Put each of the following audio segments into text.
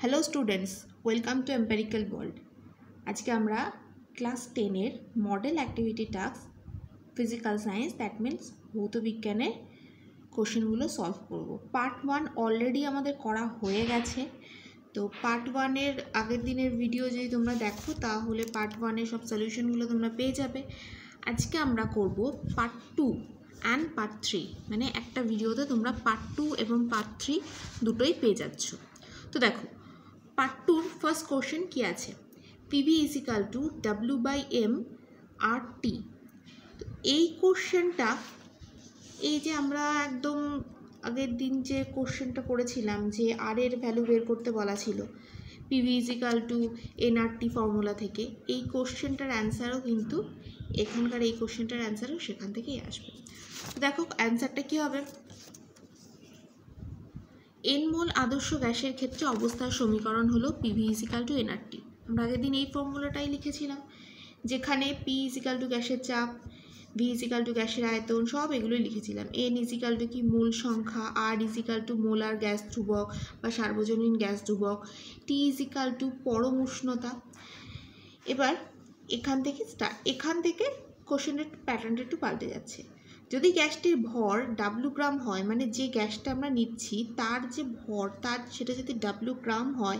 Hello students, welcome to empirical world. আজকে আমরা class 10-এর model activity task physical science, that means ভৌত বিজ্ঞানের কোশ্চেনগুলো সলভ করব। পার্ট 1 অলরেডি আমাদের করা হয়ে গেছে। তো পার্ট 1-এর আগের দিনের ভিডিও যদি তোমরা দেখো তাহলে পার্ট 1-এর সব সলিউশনগুলো তোমরা পেয়ে যাবে। আজকে আমরা করব পার্ট 2 অ্যান্ড পার্ট 3, মানে একটা ভিডিওতে তোমরা পার্ট 2 এবং পার্ট 3 দুটোই পেয়ে যাচ্ছ। তো দেখো, পার্ট 2-র ফার্স্ট কোশ্চেন কি আছে? PV is equal to W by M R T. তো এই কোশ্চেনটা, এই যে আমরা একদম আগের দিন যে কোশ্চেনটা করেছিলাম যে আর এর ভ্যালু বের করতে বলা ছিল PV is equal to N R T formula থেকে, এই কোশ্চেনটার অ্যান্সারও কিন্তু এখানকার এই কোশ্চেনটার অ্যান্সারও সেখান থেকেই আসবে। দেখো অ্যান্সারটা কী হবে? এন মোল আদর্শ গ্যাসের ক্ষেত্রে অবস্থার সমীকরণ হলো PV is equal two nRT. আমরা আগের দিন এই ফর্মুলাটাই লিখেছিলাম, যেখানে পি ইজ ইকাল টু গ্যাসের চাপ, ভি ইজ ইকাল টু গ্যাসের আয়তন, সব এগুলোই লিখেছিলাম। এন ইজ ইকাল টু কি মোল সংখ্যা, R is equal to molar gas ধ্রুবক বা সার্বজনীন গ্যাস ধ্রুবক, টি ইজ ইকাল টু পরম উষ্ণতা। এবার এখান থেকে কোশ্চেনের প্যাটার্নটা একটু পাল্টে যাচ্ছে। যদি গ্যাসটির ভর ডাব্লু গ্রাম হয়, মানে যে গ্যাসটা আমরা নিচ্ছি তার যে ভর সেটা যদি ডাব্লু গ্রাম হয়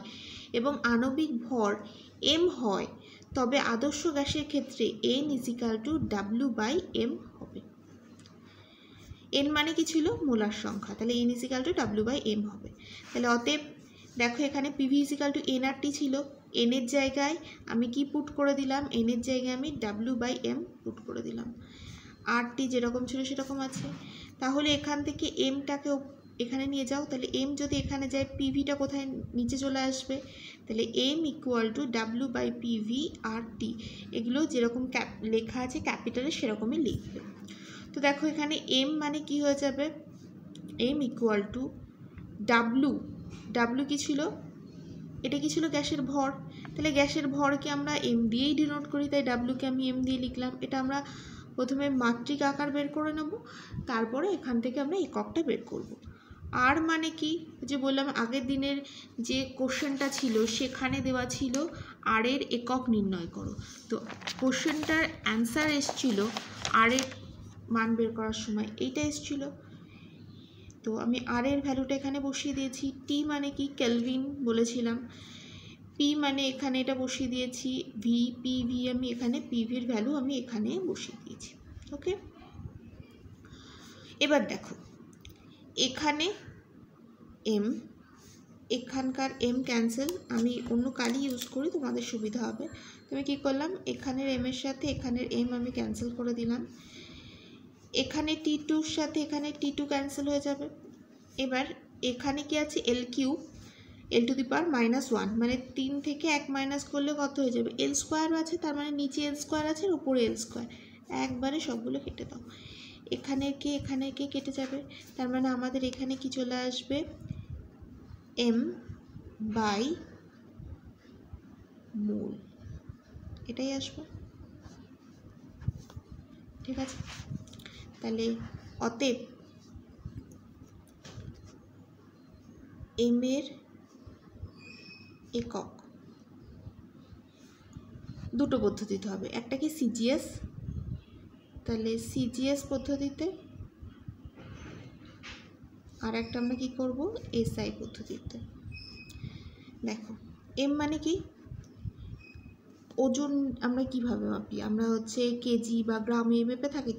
এবং আণবিক ভর এম হয়, তবে আদর্শ গ্যাসের ক্ষেত্রে N is equal to W by M হবে। এন মানে কি ছিল? মোলার সংখ্যা, তাহলে N is equal to W by M হবে। তাহলে অতএব দেখো এখানে PV is equal to N R T ছিল, এনের জায়গায় আমি কি পুট করে দিলাম? এনের জায়গায় আমি ডাব্লু বাই এম পুট করে দিলাম। আর টি যেরকম ছিল সেরকম আছে। তাহলে এখান থেকে এমটাকে এখানে নিয়ে যাও, তাহলে এম যদি এখানে যায় পিভিটা কোথায়? নিচে চলে আসবে। তাহলে M equal to W by PV R T, এগুলো যেরকম লেখা আছে ক্যাপিটালে সেরকমই লিখবে। তো দেখো এখানে এম মানে কি হয়ে যাবে? M equal to W, W কি ছিল? এটা কি ছিল? গ্যাসের ভর। তাহলে গ্যাসের ভরকে আমরা এম দিয়েই ডিনোট করি, তাই ডাব্লুকে আমি এম দিয়ে লিখলাম। এটা আমরা প্রথমে মাত্রিক আকার বের করে নেব, তারপরে এখান থেকে আমরা এককটা বের করব। আর মানে কি? যে বললাম আগের দিনের যে কোশ্চেনটা ছিল সেখানে দেওয়া ছিল আর এর একক নির্ণয় করো। তো কোশ্চেনটার অ্যান্সার এসছিল আর এর মান বের করার সময় এইটা এসছিল। তো আমি আর এর ভ্যালুটা এখানে বসিয়ে দিয়েছি। টি মানে কি? কেলভিন বলেছিলাম। পি মানে এখানে এটা বসিয়ে দিয়েছি। ভি আমি এখানে পিভির ভ্যালু আমি এখানে বসিয়ে দিয়েছি। ওকে, এবার দেখো এখানে এম, এখানকার এম ক্যান্সেল, আমি অন্য কালি ইউজ করি তোমাদের সুবিধা হবে। তুমি কি করলাম? এখানের এম এর সাথে এখানের এম আমি ক্যান্সেল করে দিলাম। এখানে টি টুর সাথে এখানে টি টু ক্যান্সেল হয়ে যাবে। এবার এখানে কি আছে? এল কিউব, এল টু দি পাওয়ার -1, মানে 3 থেকে 1 মাইনাস করলে কত হয়ে যাবে? এল স্কোয়ারও আছে, তার মানে নিচে এল স্কোয়ার আছে আর উপরে এল স্কোয়ার। একবারে সবগুলো কেটে দাও। এখানে কে কেটে যাবে, তার মানে আমাদের এখানে কি চলে আসবে? এম বাই মোল, এটাই আসবে। ঠিক আছে, তাহলে অতএব এম এর একক দুটো পদ্ধতিতে হবে, একটা কি সিজিএস, তাহলে সিজিএস পদ্ধতিতে, আর একটা আমরা কি করব? এসআই পদ্ধতিতে। দেখো এম মানে কি? ওজন আমরা কিভাবে মাপি? আমরা হচ্ছে কেজি বা গ্রামে মেপে থাকি।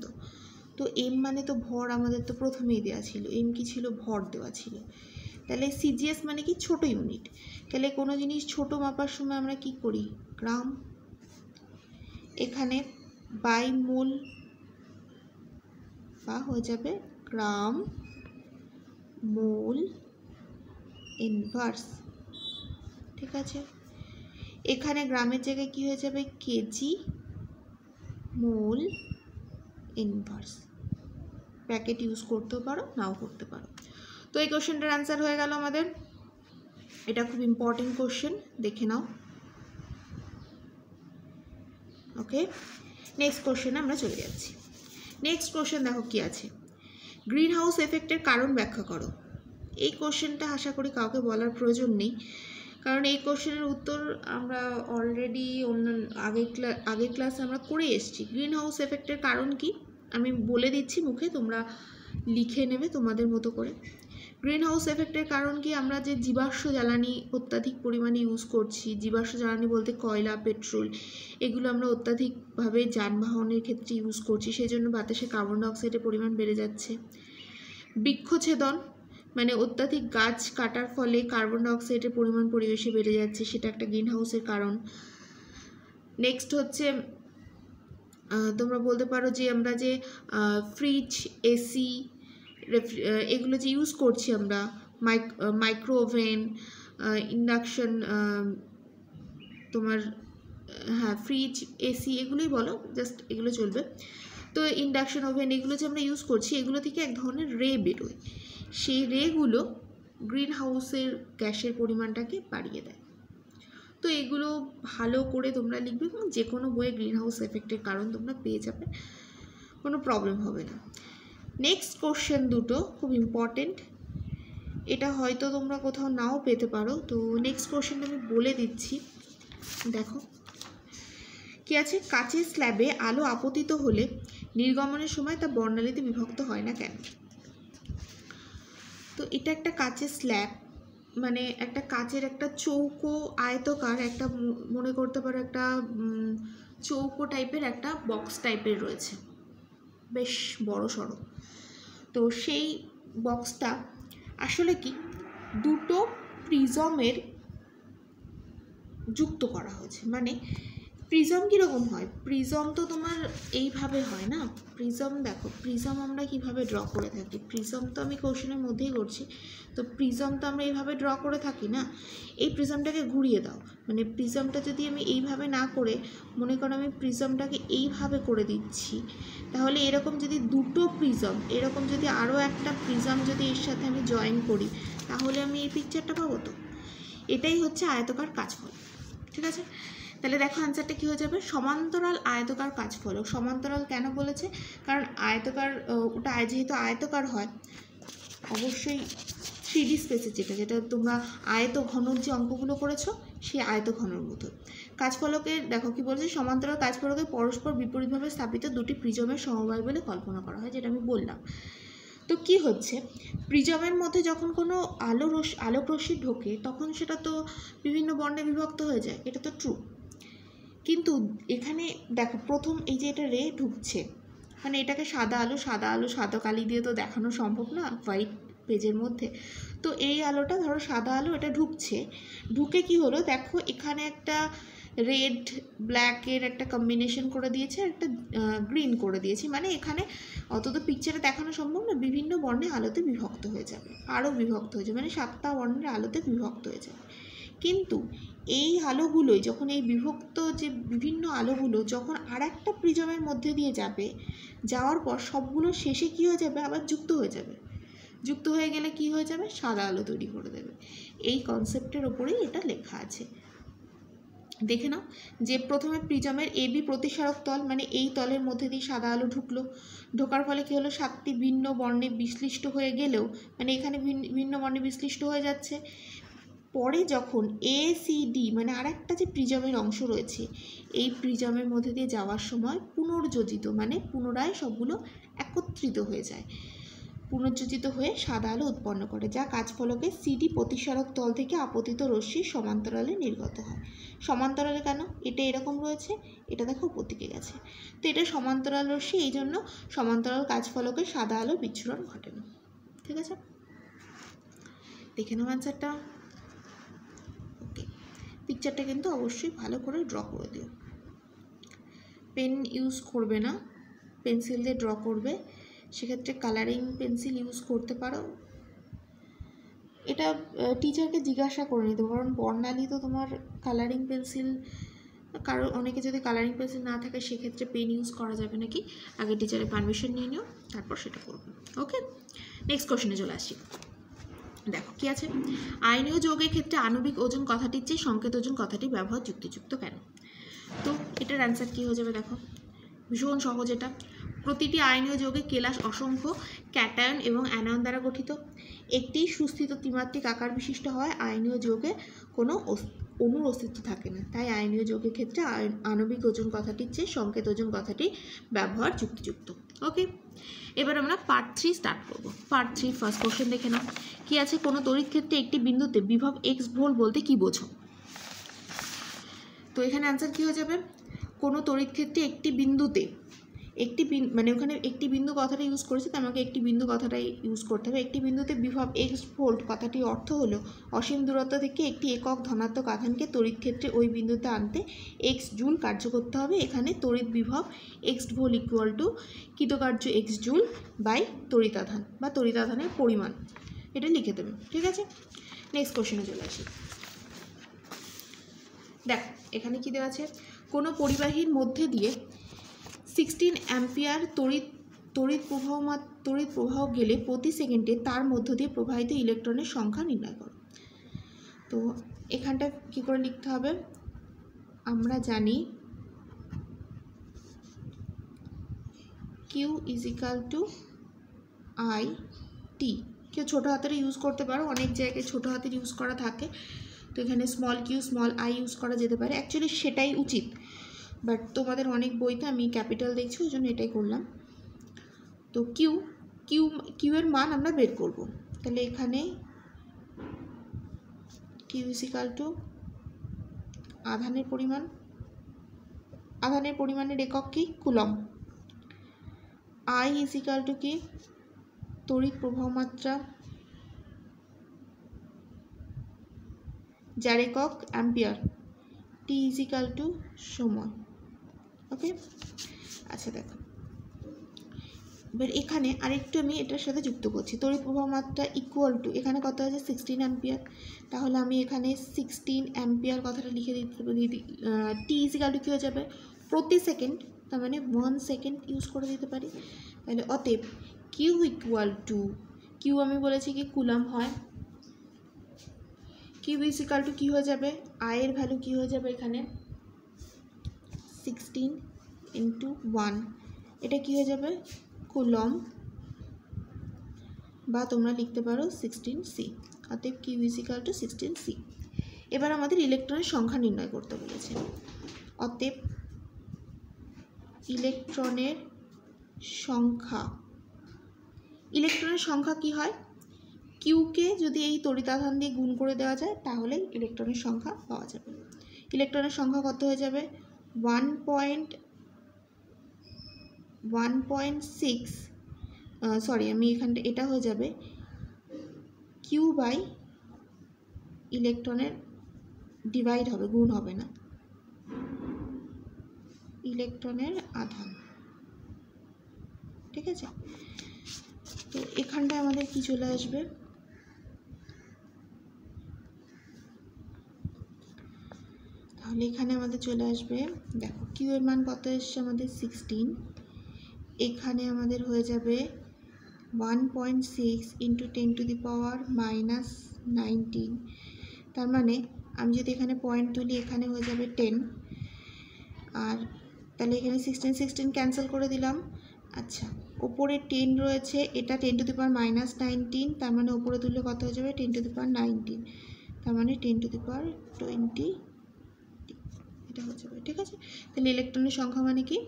তো এম মানে তো ভর, আমাদের তো প্রথমেই দেওয়া ছিল এম কি ছিল? ভর দেওয়া ছিল। তাহলে সিজিএস মানে কি? ছোট ইউনিট। তাহলে কোনো জিনিস ছোট মাপার সময় আমরা কি করি? গ্রাম, এখানে বাই মোল বা হয়ে যাবে গ্রাম মোল ইনভার্স। ঠিক আছে, এখানে গ্রামের জায়গায় কি হয়ে যাবে? Kg mole inverse. Bracket use করতেও পারো, নাও করতে পারো। তো এই কোশ্চেনটার অ্যান্সার হয়ে গেল আমাদের। এটা খুব ইম্পর্টেন্ট কোশ্চেন, দেখে নাও। ওকে, নেক্সট কোশ্চেনে আমরা চলে যাচ্ছি। নেক্সট কোশ্চেন দেখো কি আছে? গ্রিন হাউস এফেক্টের কারণ ব্যাখ্যা করো। এই কোশ্চেনটা আশা করি কাউকে বলার প্রয়োজন নেই, কারণ এই কোশ্চেনের উত্তর আমরা অলরেডি আগের ক্লাসে আমরা করে এসেছি। গ্রিন হাউস এফেক্টের কারণ কি আমি বলে দিচ্ছি মুখে, তোমরা লিখে নেবে তোমাদের মতো করে। গ্রিন হাউস এফেক্টের কারণ কি, আমরা যে জীবাশ্ম জ্বালানি অত্যাধিক পরিমাণে ইউজ করছি, জীবাশ্ম জ্বালানি বলতে কয়লা, পেট্রোল, এগুলো আমরা অত্যাধিকভাবে যানবাহনের ক্ষেত্রে ইউজ করছি, সেই জন্য বাতাসে কার্বন ডাইঅক্সাইডের পরিমাণ বেড়ে যাচ্ছে। বৃক্ষছেদন মানে অত্যাধিক গাছ কাটার ফলে কার্বন ডাইঅক্সাইডের পরিমাণ পরিবেশে বেড়ে যাচ্ছে, সেটা একটা গ্রিন হাউসের কারণ। নেক্সট হচ্ছে তোমরা বলতে পারো যে আমরা যে ফ্রিজ, এসি, এগুলো যে ইউজ করছি আমরা, মাইক্রো ওভেন, ইন্ডাকশন, তোমার হ্যাঁ ফ্রিজ, এসি এগুলোই বলো, জাস্ট এগুলো চলবে। তো ইন্ডাকশন ওভেন এগুলো যে আমরা ইউজ করছি, এগুলো থেকে এক ধরনের রে বেরোয়, সেই রেগুলো গ্রিন হাউসের গ্যাসের পরিমাণটাকে বাড়িয়ে দেয়। তো এগুলো ভালো করে তোমরা লিখবে এবং যে কোনো বইয়ে গ্রিন হাউস এফেক্টের কারণ তোমরা পেয়ে যাবে, কোনো প্রবলেম হবে না। নেক্সট কোশ্চেন দুটো খুব ইম্পর্টেন্ট, এটা হয়তো তোমরা কোথাও নাও পেতে পারো, তো নেক্সট কোশ্চেনটা আমি বলে দিচ্ছি। দেখো কি আছে, কাচের স্ল্যাবে আলো আপতিত হলে নির্গমনের সময় তা বর্ণালীতে বিভক্ত হয় না কেন? তো এটা একটা কাচের স্ল্যাব, মানে একটা কাচের একটা চৌকো আয়তকার একটা, মনে করতে পারো একটা চৌকো টাইপের একটা বক্স টাইপের রয়েছে, বেশ বড় সড়ো। তো সেই বক্সটা আসলে কি দুটো প্রিজমের যুক্ত করা হয়েছে। মানে প্রিজম কীরকম হয়, প্রিজম তো তোমার এইভাবে হয় না, প্রিজম দেখো, প্রিজম আমরা কিভাবে ড্র করে থাকি, প্রিজম তো আমি কোশ্চেনের মধ্যেই করছি, তো প্রিজম তো আমরা এইভাবে ড্র করে থাকি না। এই প্রিজমটাকে ঘুরিয়ে দাও, মানে প্রিজমটা যদি আমি এইভাবে না করে, মনে করো আমি প্রিজমটাকে এইভাবে করে দিচ্ছি, তাহলে এরকম যদি দুটো প্রিজম, এরকম যদি আরও একটা প্রিজম যদি এর সাথে আমি জয়েন করি, তাহলে আমি এই পিকচারটা পাবো। তো এটাই হচ্ছে আয়তকার কাজফলক, ঠিক আছে? তাহলে দেখো আনসারটা কী হয়ে যাবে, সমান্তরাল আয়তকার কাজফলক। সমান্তরাল কেন বলেছে, কারণ আয়তকার ওটা যেহেতু আয়তকার হয়, অবশ্যই 3D স্পেসের যেটা তোমরা আয়ত ঘনর যে অঙ্কগুলো করেছো, সেই আয়ত ঘনর মতো। কাজফলকের দেখো কি বলছে, সমান্তরাল কাজফলকে পরস্পর বিপরীতভাবে স্থাপিত দুটি প্রিজমের সমবায় বলে কল্পনা করা হয়, যেটা আমি বললাম। তো কি হচ্ছে, প্রিজমের মধ্যে যখন কোনো আলোক রশ্মি ঢোকে, তখন সেটা তো বিভিন্ন বর্ণে বিভক্ত হয়ে যায়, এটা তো ট্রু। কিন্তু এখানে দেখো প্রথম এই যে এটা রে ঢুকছে, মানে এটাকে সাদা কালি দিয়ে তো দেখানো সম্ভব না হোয়াইট পেজের মধ্যে। তো এই আলোটা ধরো সাদা আলো, এটা ঢুকে কি হলো দেখো, এখানে একটা রেড ব্ল্যাকের একটা কম্বিনেশন করে দিয়েছে, একটা গ্রিন করে দিয়েছি, মানে এখানে অত তো পিকচারে দেখানো সম্ভব না, বিভিন্ন বর্ণে আলোতে বিভক্ত হয়ে যাবে, আরও বিভক্ত হয়ে যাবে, মানে 7টা বর্ণের আলোতে বিভক্ত হয়ে যাবে। কিন্তু এই আলোগুলোই যখন এই বিভক্ত যে বিভিন্ন আলোগুলো যখন আর একটা প্রিজমের মধ্যে দিয়ে যাওয়ার পর সবগুলো শেষে কী হয়ে যাবে, আবার যুক্ত হয়ে যাবে। যুক্ত হয়ে গেলে কি হয়ে যাবে, সাদা আলো তৈরি করে দেবে। এই কনসেপ্টের ওপরেই এটা লেখা আছে। দেখে নাও যে প্রথমে প্রিজমের এবি প্রতিসারক তল, মানে এই তলের মধ্যে দিয়ে সাদা আলো ঢোকার ফলে কী হলো, 7টি ভিন্ন বর্ণে বিশ্লিষ্ট হয়ে গেলেও, মানে এখানে ভিন্ন বর্ণে বিশ্লিষ্ট হয়ে যাচ্ছে। পরে যখন ACD মানে আর একটা যে প্রিজমের অংশ রয়েছে, এই প্রিজমের মধ্যে দিয়ে যাওয়ার সময় পুনর্যোজিত মানে পুনরায় সবগুলো একত্রিত হয়ে যায়, পুনর্যোজিত হয়ে সাদা আলো উৎপন্ন করে, যা কাজফলকে CD প্রতিসারক তল থেকে আপতিত রশ্মির সমান্তরালে নির্গত হয়। সমান্তরালে কেন, এটা এরকম রয়েছে, এটা দেখো প্রতীকে গেছে, তো এটা সমান্তরাল রশ্মি, এই জন্য সমান্তরাল কাজফলকে সাদা আলো বিচ্ছুরণ ঘটে না। ঠিক আছে, দেখে নাও অ্যান্সারটা। ওকে, পিকচারটা কিন্তু অবশ্যই ভালো করে ড্র করে দিও। পেন ইউজ করবে না, পেন্সিল দিয়ে ড্র করবে, সেক্ষেত্রে কালারিং পেন্সিল ইউজ করতে পারো। এটা টিচারকে জিজ্ঞাসা করে নিতে, কারণ বর্ণালী তো তোমার কালারিং পেন্সিল, কারো অনেকে যদি কালারিং পেন্সিল না থাকে সেক্ষেত্রে পেন ইউজ করা যাবে নাকি, আগে টিচারের পারমিশন নিয়ে নিও, তারপর সেটা করবে। ওকে, নেক্সট কোশ্চেনে চলে আসি। দেখো কি আছে, আয়নীয় যৌগের ক্ষেত্রে আণবিক ওজন কথাটির চেয়ে সংকেত ওজন কথাটি ব্যবহার যুক্তিযুক্ত কেন? তো এটার অ্যান্সার কী হয়ে যাবে, দেখো ভীষণ সহজ। এটা প্রতিটি আয়নীয় যৌগে কেলাস অসংখ্য ক্যাটায়ন এবং অ্যানায়ন দ্বারা গঠিত। একটি সুস্থিত ত্রিমাত্রিক আকার বিশিষ্ট হয় আয়নীয় যৌগে কোনো অণুর অস্তিত্ব থাকে না, তাই আয়নীয় যৌগের ক্ষেত্রে আণবিক ওজন কথাটির চেয়ে সংকেত ওজন কথাটি ব্যবহার যুক্তিযুক্ত। ওকে, এবার আমরা পার্ট 3 স্টার্ট করব। পার্ট 3 ফার্স্ট কোশ্চেন দেখে নাও। কি আছে, কোনো তড়িৎ ক্ষেত্রে একটি বিন্দুতে বিভব এক্স ভোল্ট বলতে কি বোঝো? তো এখানে অ্যান্সার কী হয়ে যাবে, কোনো তড়িৎ ক্ষেত্রে একটি বিন্দুতে মানে ওখানে একটি বিন্দু কথাটা ইউজ করেছে, তো আমাকে একটি বিন্দু কথাটাই ইউজ করতে হবে। একটি বিন্দুতে বিভব এক্স ভোল্ট কথাটির অর্থ হলো অসীম দূরত্ব থেকে একটি একক ধনাত্মক আধানকে তড়িৎ ক্ষেত্রে ওই বিন্দুতে আনতে এক্স জুল কার্য করতে হবে। এখানে তড়িৎ বিভব এক্স ভোল্ট ইকুয়াল টু কৃতকার্য এক্স জুল বাই তড়িৎ আধান বা তড়িৎ আধানের পরিমাণ, এটা লিখে দেবে। ঠিক আছে, নেক্সট কোশ্চেনে চলে আসি। দেখ এখানে কি দেওয়া আছে, কোনো পরিবাহীর মধ্যে দিয়ে 16 অ্যাম্পিয়ার তড়িৎ প্রবাহ গেলে প্রতি সেকেন্ডে তার মধ্য দিয়ে প্রবাহিত ইলেকট্রনের সংখ্যা নির্ণয় করো। তো এখানটা কি করে লিখতে হবে, আমরা জানি Q is equal to I T. কেউ ছোটো হাতের ইউজ করতে পারো, অনেক জায়গায় ছোটো হাতের ইউজ করা থাকে, তো এখানে small Q small I use করা যেতে পারে, অ্যাকচুয়ালি সেটাই উচিত, বাট তোমাদের অনেক বইতে আমি ক্যাপিটাল দেখছি ওই জন্য এটাই করলাম। তো কিউ এর মান আমরা বের করব, তাহলে এখানে কিউ ইজ ইকাল টু আধানের পরিমাণের একক কি, coulomb. I is equal two কি, তড়িৎ প্রবাহ মাত্রা, যার একক ampere. T is equal two সময়। ওকে, আচ্ছা দেখো এবার এখানে আরেকটু আমি এটার সাথে যুক্ত করছি, তড়িৎ প্রবাহ মাত্রা ইকুয়াল টু, এখানে কত আছে 16 অ্যাম্পিয়ার, তাহলে আমি এখানে 16 অ্যাম্পিয়ার কথাটা লিখে দিতে টি ইজ ইকাল টু কী হয়ে যাবে, প্রতি সেকেন্ড, তার মানে 1 সেকেন্ড ইউজ করে দিতে পারি। তাহলে অতএব কিউ ইকুয়াল টু, কিউ আমি বলেছি কি কুলাম হয়, কিউ ইজ ইকাল টু কী হয়ে যাবে, আয়ের ভ্যালু কী হয়ে যাবে এখানে 16 ইন্টু 1, এটা কী হয়ে যাবে কুলম, বা তোমরা লিখতে পারো 16C। অতএব Q is equal two 16C। এবার আমাদের ইলেকট্রনের সংখ্যা নির্ণয় করতে বলেছে, অতএব ইলেকট্রনের সংখ্যা কি হয়, কিউকে যদি এই তড়িতাধান দিয়ে গুণ করে দেওয়া যায় তাহলে ইলেকট্রনের সংখ্যা পাওয়া যাবে। ইলেকট্রনের সংখ্যা কত হয়ে যাবে 1.6, সরি আমি এখানটা এটা হয়ে যাবে কিউ বাই ইলেকট্রনের ডিভাইড হবে, গুণ হবে না, ইলেকট্রনের আধান। ঠিক আছে, তো এখানটায় আমাদের কি চলে আসবে, তাহলে এখানে আমাদের চলে আসবে, দেখো কিউ এর মান কত এসছে আমাদের 16, এখানে আমাদের হয়ে যাবে 1.6 ইন্টু 10⁻⁻19, তার মানে আমি যদি এখানে পয়েন্ট তুলি এখানে হয়ে যাবে 10, আর তাহলে এখানে 16 ক্যান্সেল করে দিলাম। আচ্ছা, ওপরে 10 রয়েছে, এটা 10⁻⁻19, তার মানে ওপরে তুললে কত হয়ে যাবে 10⁻19, তার মানে 10⁻20 এটা হয়ে যাবে। ঠিক আছে, তাহলে ইলেকট্রনের সংখ্যা মানে কি,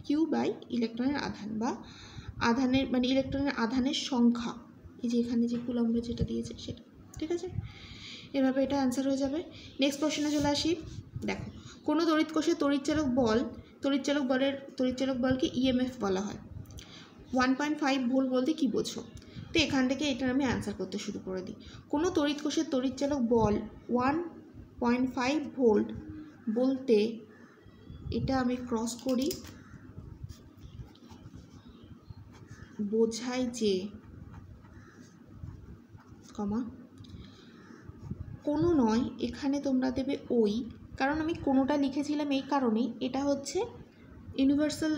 কিউ বাই ইলেকট্রনের আধান, বা আধানের মানে ইলেকট্রনের আধানের সংখ্যা, এই যে এখানে যে কুলম্বে যেটা দিয়েছে সেটা। ঠিক আছে, এভাবে এটা অ্যান্সার হয়ে যাবে। নেক্সট কোশ্চেনে চলে আসি। দেখো কোনো তড়িৎ কোষে তড়িৎচালক বলকে ইএমএফ বলা হয়। 1.5 ভোল্ট বলতে কী বোঝো? তো এখান থেকে এটা আমি অ্যান্সার করতে শুরু করে দিই। কোনো তড়িৎ কোষের তড়িৎচালক বল 1.5 ভোল্ট বলতে এটা আমি ক্রস করি, বোঝাই যে কোনো নয়, এখানে তোমরা দেবে ওই, কারণ আমি কোনোটা লিখেছিলাম এই কারণেই, এটা হচ্ছে ইউনিভার্সাল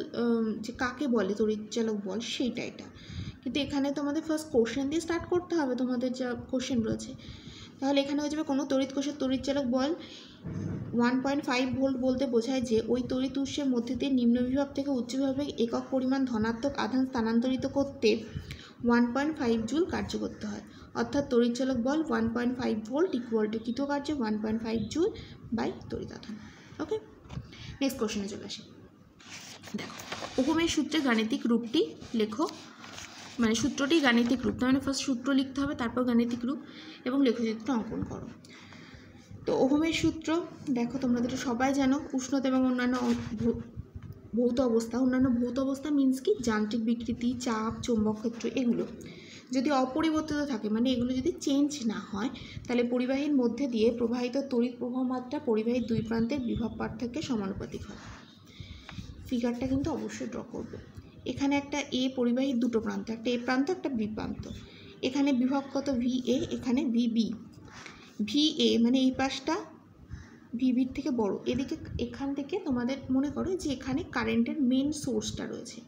যে কাকে বলে তড়িৎচালক বল সেইটা এটা, কিন্তু এখানে তোমাদের ফার্স্ট কোশ্চেন দিয়ে স্টার্ট করতে হবে, তোমাদের যা কোশ্চেন রয়েছে। তাহলে এখানে হয়ে যাবে কোনো তড়িৎ কোষের তড়িৎচালক বল 1.5 ভোল্ট বলতে বোঝায় যে ওই তড়িৎ উৎসের মধ্যে দিয়ে নিম্ন বিভব থেকে উচ্চ বিভবে একক পরিমাণ ধনাত্মক আধান স্থানান্তরিত করতে 1.5 জুল কার্য করতে হয়। অর্থাৎ তড়িৎচালক বল 1.5 ভোল্ট ইকুয়াল টু কৃতকার্য 1.5 জুল বাই তড়িৎ আধান। ওকে, নেক্সট কোশ্চেনে চলে আসি। দেখো, ওহমের সূত্রের গাণিতিক রূপটি লেখো, মানে সূত্রটি গাণিতিক রূপ, তার মানে ফার্স্ট সূত্র লিখতে হবে, তারপর গাণিতিক রূপ এবং লেখচিত্র অঙ্কন করো। তো ওহমের সূত্র দেখো, তোমরা তো সবাই জানো, উষ্ণতা এবং অন্যান্য ভৌত অবস্থা, অন্যান্য ভৌত অবস্থা মিনস কি, যান্ত্রিক বিকৃতি, চাপ, চৌম্বক ক্ষেত্র, এগুলো যদি অপরিবর্তিত থাকে, মানে এগুলো যদি চেঞ্জ না হয়, তাহলে পরিবাহীর মধ্যে দিয়ে প্রবাহিত তড়িৎ প্রবাহ মাত্রা পরিবাহীর দুই প্রান্তের বিভব পার্থক্যের সমানুপাতিক হয়। ফিগারটা কিন্তু অবশ্যই ড্র করবে। এখানে একটা এ পরিবাহীর দুটো প্রান্ত, একটা এ প্রান্ত একটা বি প্রান্ত, এখানে বিভব কত ভি এ, এখানে ভি বি। ভি এ মানে এই পাশটা ভিবির থেকে বড়, এদিকে এখান থেকে তোমাদের মনে করো যে এখানে কারেন্টের মেন সোর্সটা রয়েছে,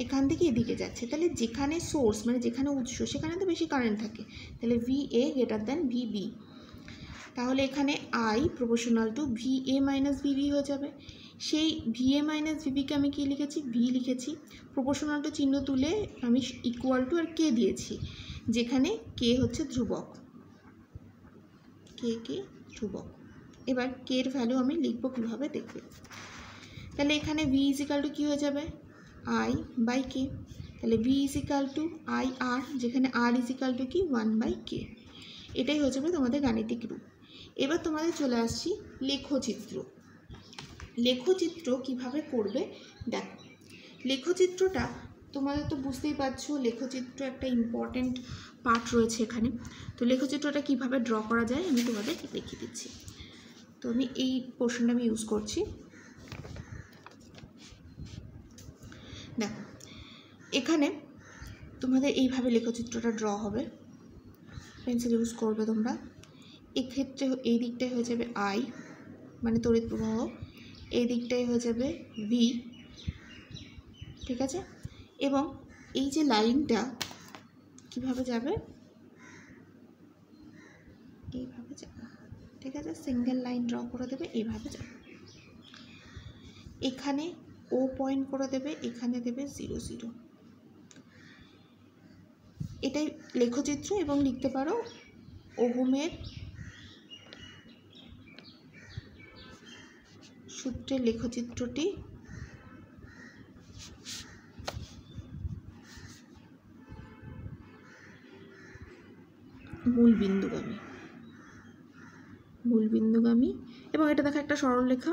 এখান থেকে এদিকে যাচ্ছে, তাহলে যেখানে সোর্স মানে যেখানে উৎস সেখানে তো বেশি কারেন্ট থাকে, তাহলে V A greater than V B. তাহলে এখানে I proportional to V A minus VB হয়ে যাবে। সেই ভি এ মাইনাস ভিবিকে আমি কী লিখেছি, ভি লিখেছি, প্রপোর্শনাল টু চিহ্ন তুলে আমি ইকুয়াল টু আর কে দিয়েছি, যেখানে কে হচ্ছে ধ্রুবক, কে ধ্রুবক। এবার কে এর ভ্যালু আমি লিখবো কীভাবে দেখবে। তাহলে এখানে ভি ইজিক্যাল টু কী হয়ে যাবে, আই বাই কে। তাহলে ভি ইজিক্যাল টু আই আর, যেখানে আর ইজিক্যাল টু কি 1 বাই কে। এটাই হয়ে যাবে তোমাদের গাণিতিক রূপ। এবার তোমাদের চলে আসছি লেখচিত্র। লেখচিত্র কিভাবে করবে দেখো, লেখচিত্রটা তোমাদের তো বুঝতেই পারছো, লেখচিত্র একটা ইম্পর্ট্যান্ট পার্ট রয়েছে এখানে। তো লেখচিত্রটা কিভাবে ড্র করা যায় আমি তোমাদের দেখিয়ে দিচ্ছি। তো আমি এই পোর্শনটা আমি ইউজ করছি। দেখো, এখানে তোমাদের এইভাবে লেখচিত্রটা ড্র হবে, পেন্সিল ইউজ করবে তোমরা। এক্ষেত্রে এই দিকটাই হয়ে যাবে আই মানে তড়িৎ প্রবাহ, এই দিকটাই হয়ে যাবে ভি, ঠিক আছে। এবং এই যে লাইনটা কিভাবে যাবে, এইভাবে যাবে, ঠিক আছে, সিঙ্গেল লাইন ড্র করে দেবে, এইভাবে যাবে। এখানে ও পয়েন্ট করে দেবে, এখানে দেবে 0 0। এটাই লেখচিত্র। এবং লিখতে পারো ওহমের সূত্রের লেখচিত্রটি মূলবিন্দুগামী, এবং এটা দেখো একটা সরল রেখা,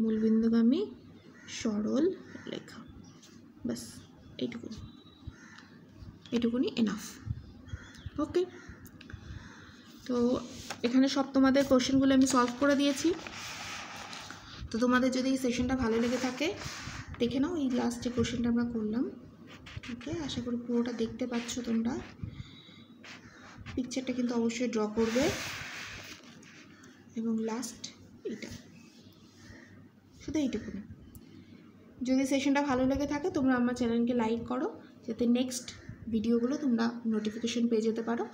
মূলবিন্দুগামী সরল রেখা, ব্যাস এইটুকুনি এনাফ। ওকে, তো এখানে সব তোমাদের কোশ্চেনগুলো আমি সলভ করে দিয়েছি। তো তোমাদের যদি এই সেশনটা ভালো লেগে থাকে দেখে নাও, এই লাস্ট যে কোশ্চেনটা আমরা করলাম। ওকে, আশা করি পুরোটা দেখতে পাচ্ছ তোমরা। পিকচারটা কিন্তু অবশ্যই ড্র করবে। এবং লাস্ট এইটা, শুধু এইটুকুনি। যদি সেশনটা ভালো লেগে থাকে তোমরা আমার চ্যানেলকে লাইক করো, যাতে নেক্সট ভিডিওগুলো তোমরা নোটিফিকেশন পেয়ে যেতে পারো।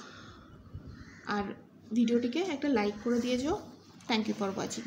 আর ভিডিওটিকে একটা লাইক করে দিয়ে যাও। Thank you for watching.